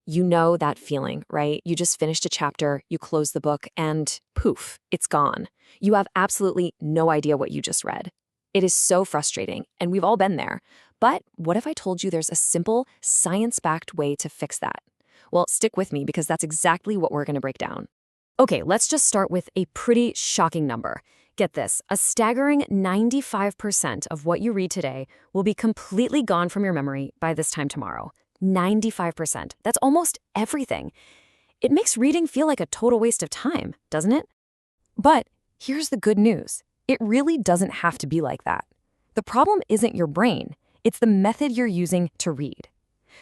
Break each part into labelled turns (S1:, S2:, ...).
S1: You know that feeling, right? You just finished a chapter, you close the book, and poof, it's gone. You have absolutely no idea what you just read. It is so frustrating, and we've all been there. But what if I told you there's a simple, science-backed way to fix that? Well, stick with me because that's exactly what we're going to break down. Okay, let's just start with a pretty shocking number. Get this, a staggering 95% of what you read today will be completely gone from your memory by this time tomorrow. 95%. That's almost everything. It makes reading feel like a total waste of time, doesn't it? But here's the good news. It really doesn't have to be like that. The problem isn't your brain. It's the method you're using to read.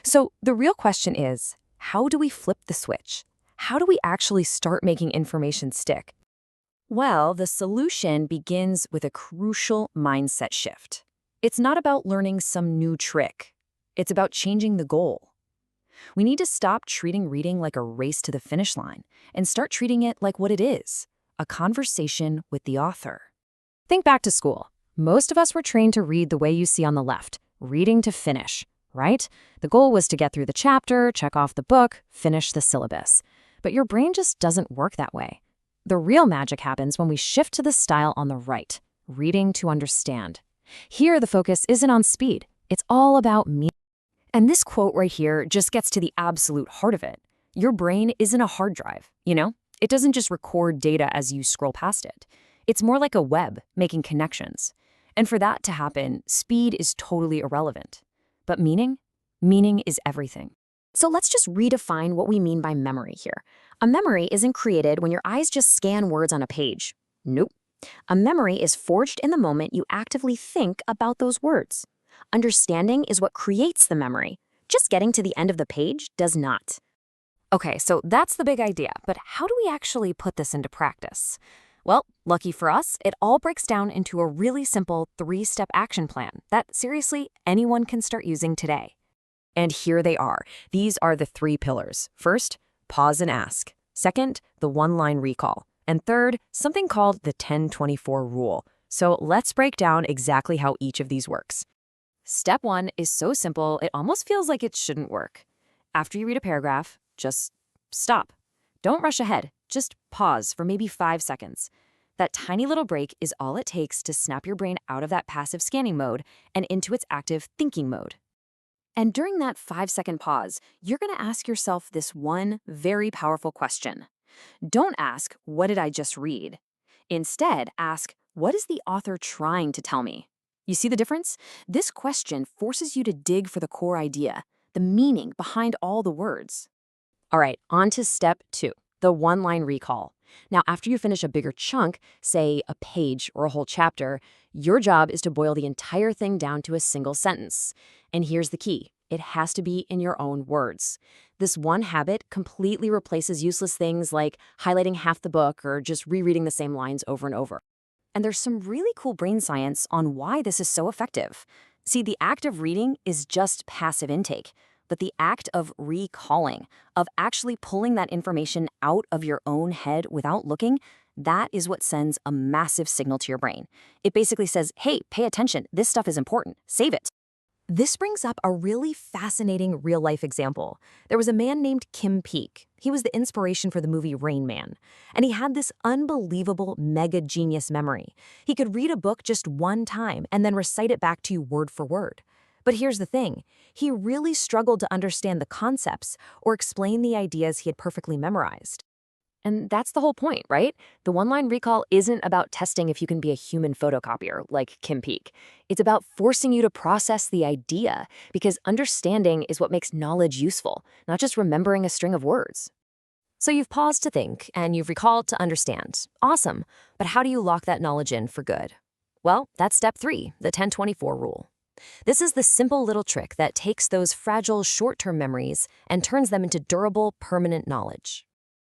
S1: So the real question is, how do we flip the switch? How do we actually start making information stick? Well, the solution begins with a crucial mindset shift. It's not about learning some new trick. It's about changing the goal. We need to stop treating reading like a race to the finish line and start treating it like what it is, a conversation with the author. Think back to school. Most of us were trained to read the way you see on the left, reading to finish, right? The goal was to get through the chapter, check off the book, finish the syllabus. But your brain just doesn't work that way. The real magic happens when we shift to the style on the right, reading to understand. Here, the focus isn't on speed. It's all about meaning. And this quote right here just gets to the absolute heart of it. Your brain isn't a hard drive, you know? It doesn't just record data as you scroll past it. It's more like a web, making connections. And for that to happen, speed is totally irrelevant. But meaning? Meaning is everything. So let's just redefine what we mean by memory here. A memory isn't created when your eyes just scan words on a page. Nope. A memory is forged in the moment you actively think about those words. Understanding is what creates the memory. Just getting to the end of the page does not. Okay, so that's the big idea, but how do we actually put this into practice? Well, lucky for us, it all breaks down into a really simple 3-step action plan that, seriously, anyone can start using today. And here they are. These are the 3 pillars. First, pause and ask. Second, the one-line recall. And third, something called the 10-24 rule. So let's break down exactly how each of these works. Step 1 is so simple, it almost feels like it shouldn't work. After you read a paragraph, just stop. Don't rush ahead. Just pause for maybe 5 seconds. That tiny little break is all it takes to snap your brain out of that passive scanning mode and into its active thinking mode. And during that 5-second pause, you're going to ask yourself this one very powerful question. Don't ask, what did I just read? Instead, ask, what is the author trying to tell me? You see the difference? This question forces you to dig for the core idea, the meaning behind all the words. All right, on to step 2, the one-line recall. Now, after you finish a bigger chunk, say a page or a whole chapter, your job is to boil the entire thing down to a single sentence. And here's the key. It has to be in your own words. This one habit completely replaces useless things like highlighting half the book or just rereading the same lines over and over. And there's some really cool brain science on why this is so effective. See, the act of reading is just passive intake, but the act of recalling, of actually pulling that information out of your own head without looking, that is what sends a massive signal to your brain. It basically says, hey, pay attention, this stuff is important, save it. This brings up a really fascinating real-life example. There was a man named Kim Peek. He was the inspiration for the movie Rain Man. And he had this unbelievable mega genius memory. He could read a book just one time and then recite it back to you word for word. But here's the thing. He really struggled to understand the concepts or explain the ideas he had perfectly memorized. And that's the whole point, right? The one-line recall isn't about testing if you can be a human photocopier like Kim Peek. It's about forcing you to process the idea, because understanding is what makes knowledge useful, not just remembering a string of words. So you've paused to think, and you've recalled to understand. Awesome. But how do you lock that knowledge in for good? Well, that's step 3, the 10-24 rule. This is the simple little trick that takes those fragile short-term memories and turns them into durable, permanent knowledge.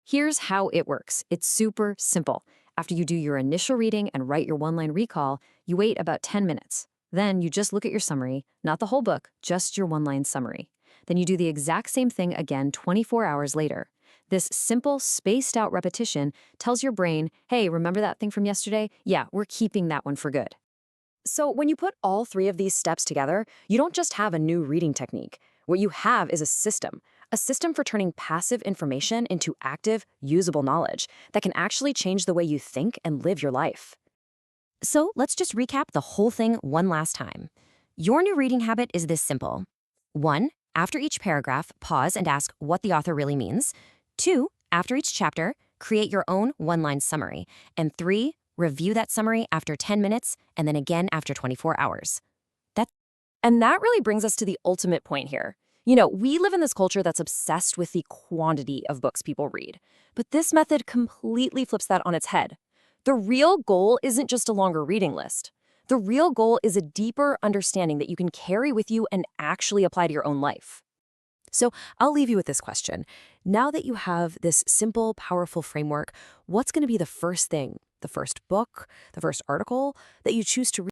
S1: Here's how it works. It's super simple. After you do your initial reading and write your one-line recall, you wait about 10 minutes. Then you just look at your summary, not the whole book, just your one-line summary. Then you do the exact same thing again 24 hours later. This simple, spaced-out repetition tells your brain, hey, remember that thing from yesterday? Yeah, we're keeping that one for good. So when you put all 3 of these steps together, you don't just have a new reading technique. What you have is a a system for turning passive information into active, usable knowledge that can actually change the way you think and live your life. So let's just recap the whole thing one last time. Your new reading habit is this simple. 1. After each paragraph, pause and ask what the author really means. 2. After each chapter, create your own one-line summary. And 3. Review that summary after 10 minutes and then again after 24 hours. And that really brings us to the ultimate point here. We live in this culture that's obsessed with the quantity of books people read. But this method completely flips that on its head. The real goal isn't just a longer reading list. The real goal is a deeper understanding that you can carry with you and actually apply to your own life. So I'll leave you with this question. Now that you have this simple, powerful framework, what's going to be the first thing, the first book, the first article that you choose to read?